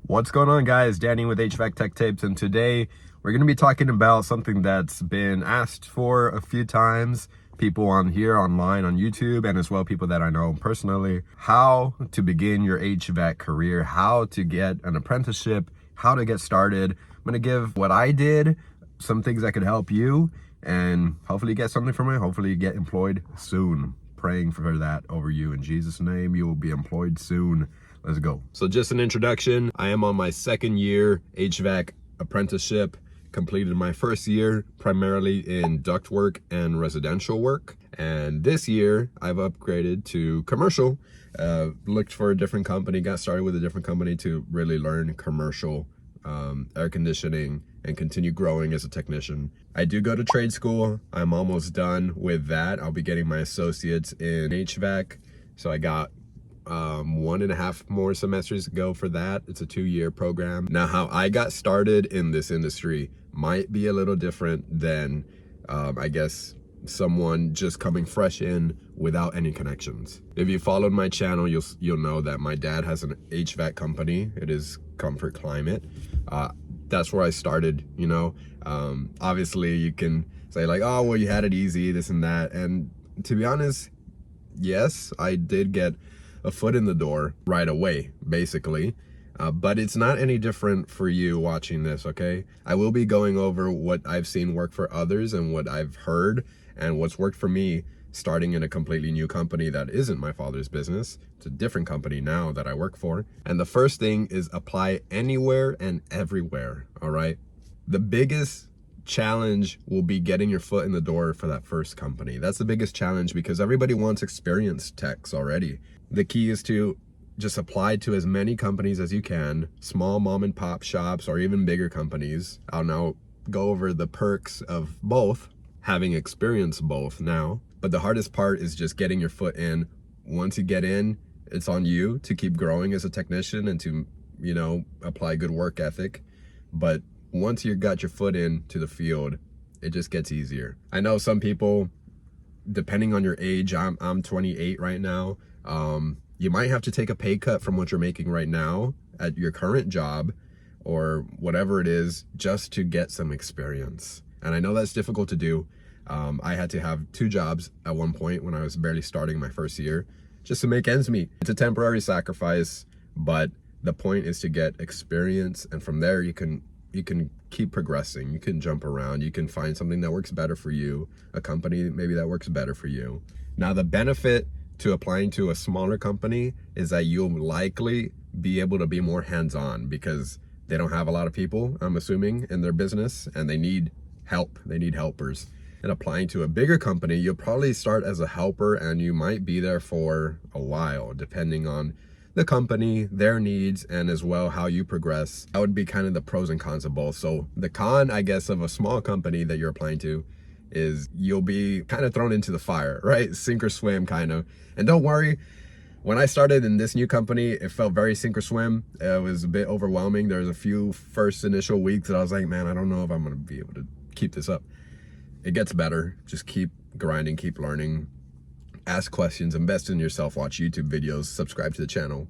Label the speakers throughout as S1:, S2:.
S1: What's going on, guys? Danny with HVAC Tech Tapes, and today we're going to be talking about something that's been asked for a few times. People on here, online, on YouTube, and as well people that I know personally. How to begin your HVAC career, how to get an apprenticeship, how to get started. I'm going to give what I did, some things that could help you, and hopefully get something from it. Hopefully you get employed soon. Praying for that over you. In Jesus' name, you will be employed soon. Let's go. So just an introduction. I am on my second year HVAC apprenticeship. Completed my first year primarily in ductwork and residential work. And this year I've upgraded to commercial. Looked for a different company, got started with a different company to really learn commercial air conditioning and continue growing as a technician. I do go to trade school. I'm almost done with that. I'll be getting my associates in HVAC. So I got 1.5 more semesters to go for that. It's a 2-year program. Now, how I got started in this industry might be a little different than I guess someone just coming fresh in without any connections. If you followed my channel, you'll know that my dad has an HVAC company. It is Comfort Climate. That's where I started, you know. Obviously you can say like, oh, well, you had it easy, this and that. And to be honest, yes, I did get a foot in the door right away, basically. But it's not any different for you watching this, okay? I will be going over what I've seen work for others and what I've heard and what's worked for me starting in a completely new company that isn't my father's business. It's a different company now that I work for. And the first thing is apply anywhere and everywhere, all right? The biggest challenge will be getting your foot in the door for that first company. That's the biggest challenge because everybody wants experienced techs already. The key is to just apply to as many companies as you can, small mom and pop shops or even bigger companies. I'll now go over the perks of both, having experienced both now. But the hardest part is just getting your foot in. Once you get in, it's on you to keep growing as a technician and to, you know, apply good work ethic. But once you got your foot into the field, it just gets easier. I know some people, depending on your age, I'm 28 right now. You might have to take a pay cut from what you're making right now at your current job or whatever it is just to get some experience. And I know that's difficult to do. I had to have 2 jobs at one point when I was barely starting my first year just to make ends meet. It's a temporary sacrifice, but the point is to get experience. And from there, you can keep progressing. You can jump around. You can find something that works better for you, a company maybe that works better for you. Now, the benefit to applying to a smaller company is that you'll likely be able to be more hands-on because they don't have a lot of people, I'm assuming, in their business, and they need help. They need helpers. And applying to a bigger company, you'll probably start as a helper and you might be there for a while, depending on the company, their needs, and as well how you progress. That would be kind of the pros and cons of both. So the con, I guess, of a small company that you're applying to is you'll be kind of thrown into the fire, right? Sink or swim kind of. And don't worry, when I started in this new company, it felt very sink or swim. It was a bit overwhelming. There was a few first initial weeks that I was like, man, I don't know if I'm gonna be able to keep this up. It gets better. Just keep grinding, keep learning, ask questions, invest in yourself, watch YouTube videos, subscribe to the channel.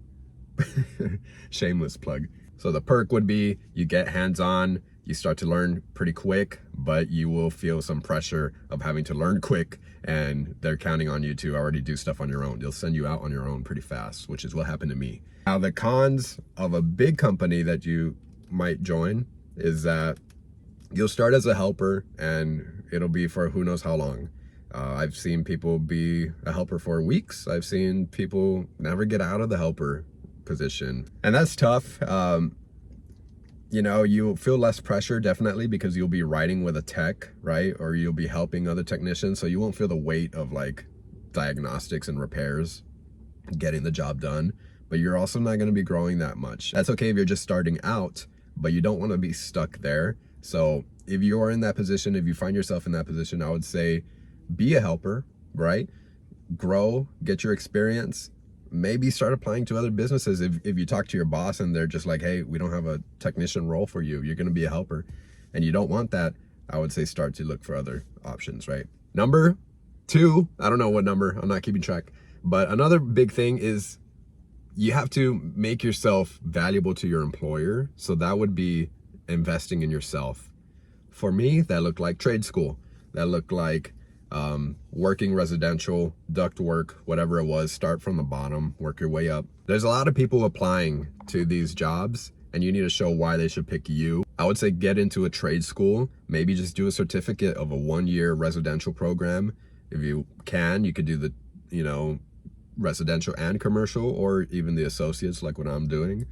S1: Shameless plug. So the perk would be you get hands-on, you start to learn pretty quick, but you will feel some pressure of having to learn quick and they're counting on you to already do stuff on your own. They'll send you out on your own pretty fast, which is what happened to me. Now, the cons of a big company that you might join is that you'll start as a helper and it'll be for who knows how long. I've seen people be a helper for weeks. I've seen people never get out of the helper position. And that's tough. You know, you'll feel less pressure definitely because you'll be riding with a tech, right? Or you'll be helping other technicians. So you won't feel the weight of like diagnostics and repairs, getting the job done, but you're also not going to be growing that much. That's okay if you're just starting out, but you don't want to be stuck there. So if you're in that position, if you find yourself in that position, I would say be a helper, right? Grow, get your experience, maybe start applying to other businesses. If you talk to your boss and they're just like, hey, we don't have a technician role for you, you're going to be a helper and you don't want that, I would say start to look for other options, right? Number 2, I don't know what number, I'm not keeping track, but another big thing is you have to make yourself valuable to your employer. So that would be investing in yourself. For me, that looked like trade school. That looked like working residential, duct work, whatever it was. Start from the bottom, work your way up. There's a lot of people applying to these jobs, and you need to show why they should pick you. I would say get into a trade school, maybe just do a certificate of a 1-year residential program. If you can, you could do the, residential and commercial, or even the associates like what I'm doing.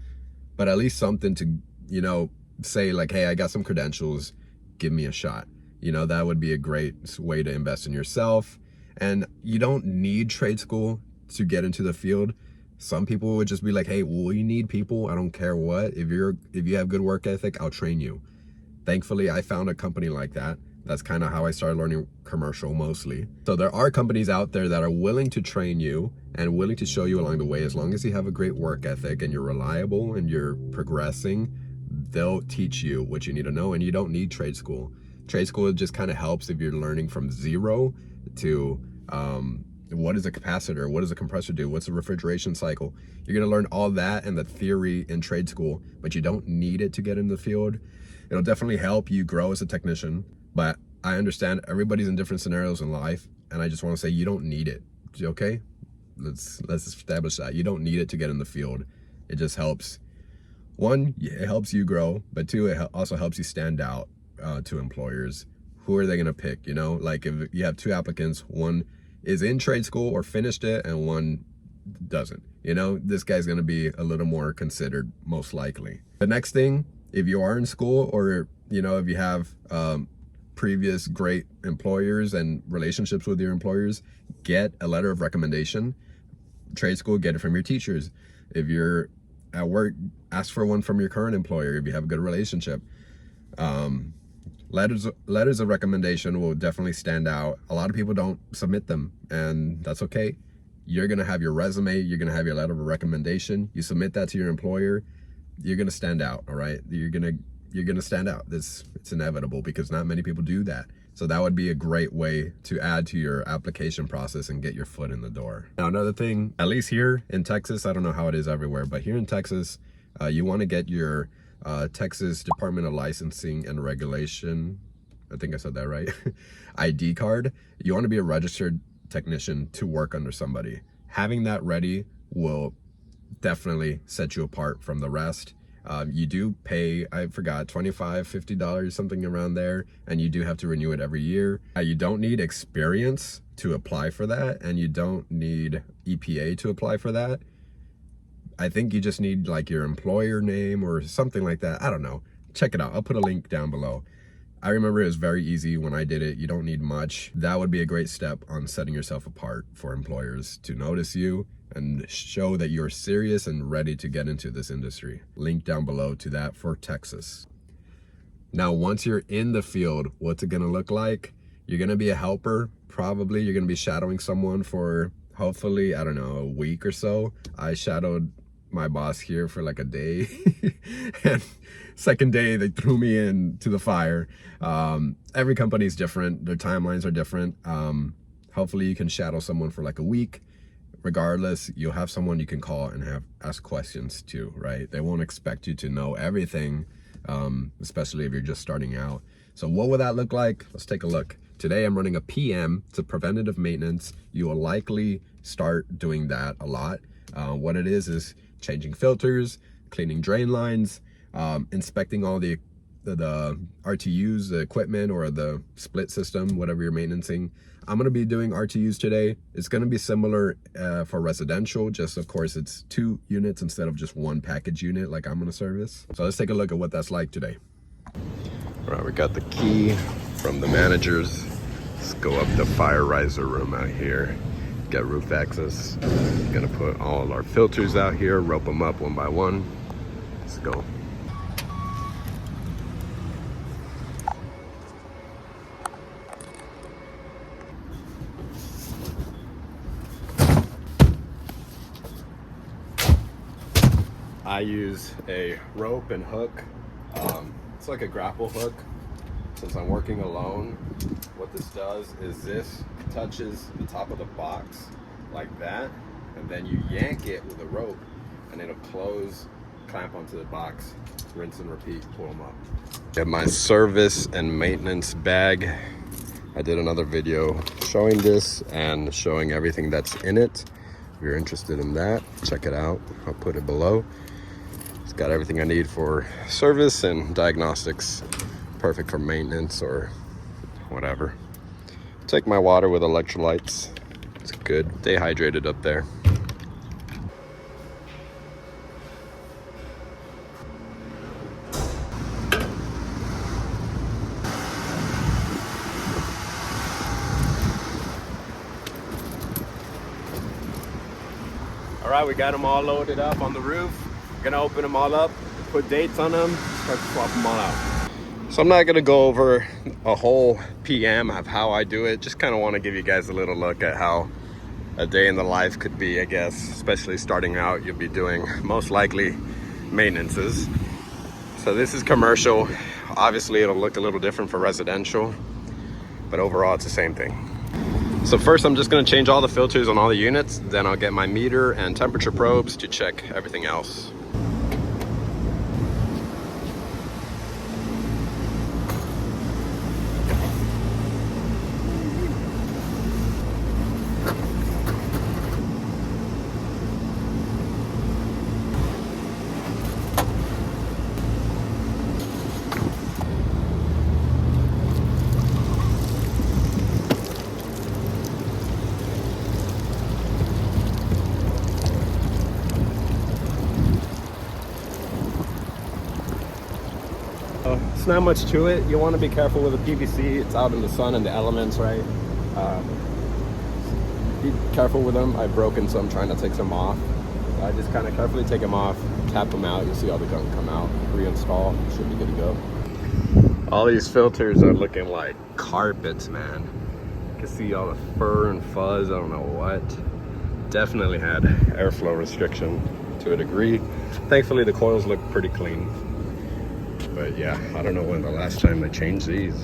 S1: But at least something to, say like, hey, I got some credentials, give me a shot. That would be a great way to invest in yourself. And you don't need trade school to get into the field. Some people would just be like, hey, well, you need people. I don't care what. If you have good work ethic, I'll train you. Thankfully, I found a company like that. That's kind of how I started learning commercial mostly. So there are companies out there that are willing to train you and willing to show you along the way. As long as you have a great work ethic and you're reliable and you're progressing, they'll teach you what you need to know, and you don't need trade school. Trade school just kind of helps if you're learning from zero to what is a capacitor, what does a compressor do, what's a refrigeration cycle. You're going to learn all that and the theory in trade school, but you don't need it to get in the field. It'll definitely help you grow as a technician, but I understand everybody's in different scenarios in life, and I just want to say you don't need it. Okay? Let's establish that. You don't need it to get in the field. It just helps. One, it helps you grow, but two, it also helps you stand out to employers. Who are they going to pick? Like if you have 2 applicants, one is in trade school or finished it and one doesn't, this guy's going to be a little more considered most likely. The next thing, if you are in school, or if you have previous great employers and relationships with your employers, get a letter of recommendation. Trade school, get it from your teachers. If you're at work, ask for one from your current employer if you have a good relationship. Letters of recommendation will definitely stand out. A lot of people don't submit them, and that's okay. You're gonna have your resume, you're gonna have your letter of recommendation. You submit that to your employer, you're gonna stand out. All right, you're gonna stand out. It's inevitable, because not many people do that. So that would be a great way to add to your application process and get your foot in the door. Now, another thing, at least here in Texas, I don't know how it is everywhere, but here in Texas, you want to get your Texas Department of Licensing and Regulation, I think I said that right, ID card. You want to be a registered technician to work under somebody. Having that ready will definitely set you apart from the rest. You do pay, I forgot, $25, $50, something around there, and you do have to renew it every year. You don't need experience to apply for that, and you don't need EPA to apply for that. I think you just need like your employer name or something like that. I don't know. Check it out. I'll put a link down below. I remember it was very easy when I did it. You don't need much. That would be a great step on setting yourself apart for employers to notice you and show that you're serious and ready to get into this industry. Link down below to that for Texas. Now, once you're in the field, what's it gonna look like? You're gonna be a helper. Probably you're gonna be shadowing someone for hopefully, I don't know, a week or so. I shadowed my boss here for like a day and second day they threw me into the fire. Every company is different, their timelines are different. Hopefully you can shadow someone for like a week. Regardless, you'll have someone you can call and ask questions to, right? They won't expect you to know everything, especially if you're just starting out. So what would that look like? Let's take a look. Today I'm running a PM. It's a preventative maintenance. You will likely start doing that a lot. What it is changing filters, cleaning drain lines, inspecting all the RTUs, the equipment, or the split system, whatever you're maintaining. I'm going to be doing RTUs today. It's going to be similar for residential, just of course it's 2 units instead of just 1 package unit like I'm going to service. So let's take a look at what that's like today. All right, we got the key from the managers. Let's go up the fire riser room out here. Get roof access. Gonna put all our filters out here, rope them up one by one. Let's go. I use a rope and hook. It's like a grapple hook. Since I'm working alone, what this does is this touches the top of the box like that, and then you yank it with a rope and it'll close, clamp onto the box, rinse and repeat, pull them up. Get my service and maintenance bag. I did another video showing this and showing everything that's in it. If you're interested in that, check it out. I'll put it below. It's got everything I need for service and diagnostics. Perfect for maintenance or whatever. Take my water with electrolytes. It's good. Stay hydrated up there. All right, we got them all loaded up on the roof. We're gonna open them all up, put dates on them, start to swap them all out. So I'm not gonna go over a whole PM of how I do it. Just kind of want to give you guys a little look at how a day in the life could be, I guess. Especially starting out, you'll be doing most likely maintenances. So this is commercial. Obviously it'll look a little different for residential, but overall it's the same thing. So first I'm just gonna change all the filters on all the units, then I'll get my meter and temperature probes to check everything else. It's not much to it. You want to be careful with the PVC. It's out in the sun and the elements, right? Be careful with them. I've broken some trying to take some off. I just kind of carefully take them off, tap them out. You'll see all the gunk come out. Reinstall. Should be good to go. All these filters are looking like carpets, man. You can see all the fur and fuzz. I don't know what. Definitely had airflow restriction to a degree. Thankfully, the coils look pretty clean. But yeah, I don't know when the last time they changed these.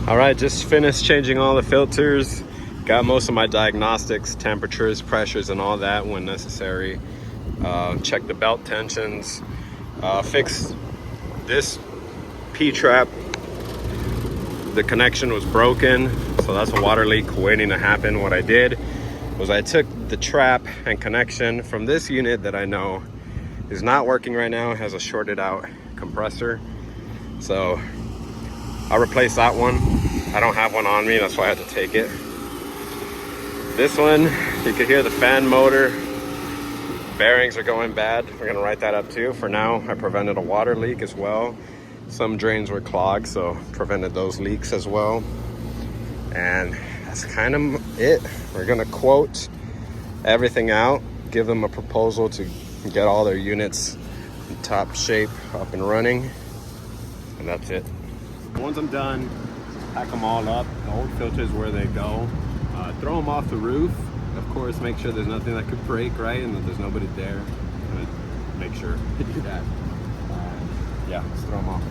S1: All right, just finished changing all the filters. Got most of my diagnostics, temperatures, pressures, and all that when necessary. Check the belt tensions. Fixed this P-trap. The connection was broken, so that's a water leak waiting to happen. What I did was I took the trap and connection from this unit that I know is not working right now, has a shorted out compressor, so I'll replace that one. I don't have one on me, that's why I had to take it. This one, you can hear the fan motor. Bearings are going bad. We're gonna write that up too. For now, I prevented a water leak as well. Some drains were clogged, so prevented those leaks as well. And that's kind of it. We're gonna quote everything out, give them a proposal to get all their units in top shape, up and running, and that's it. Once I'm done, pack them all up. The old filters where they go. Throw them off the roof. Of course, make sure there's nothing that could break, right? And that there's nobody there. I'm gonna make sure to do that. Yeah, let's throw them off.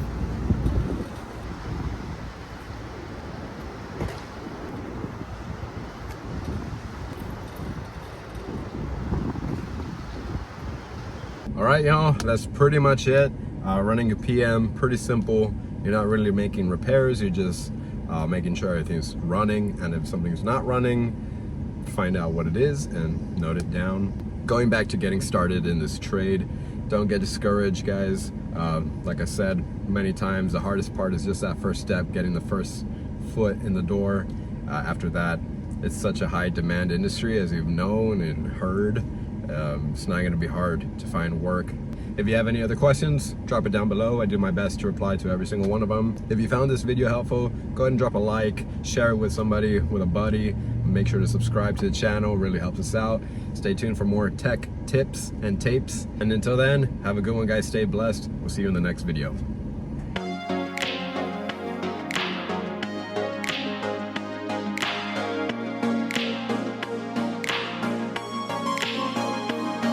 S1: All right, y'all, that's pretty much it. Running a PM, pretty simple. You're not really making repairs, you're just making sure everything's running, and if something's not running, find out what it is and note it down. Going back to getting started in this trade, don't get discouraged, guys. Like I said many times, the hardest part is just that first step, getting the first foot in the door. After that, it's such a high demand industry, as you've known and heard. It's not going to be hard to find work. If you have any other questions, drop it down below. I do my best to reply to every single one of them. If you found this video helpful, go ahead and drop a like, share it with somebody, with a buddy. Make sure to subscribe to the channel, really helps us out. Stay tuned for more tech tips and tapes. And until then, have a good one, guys. Stay blessed. We'll see you in the next video.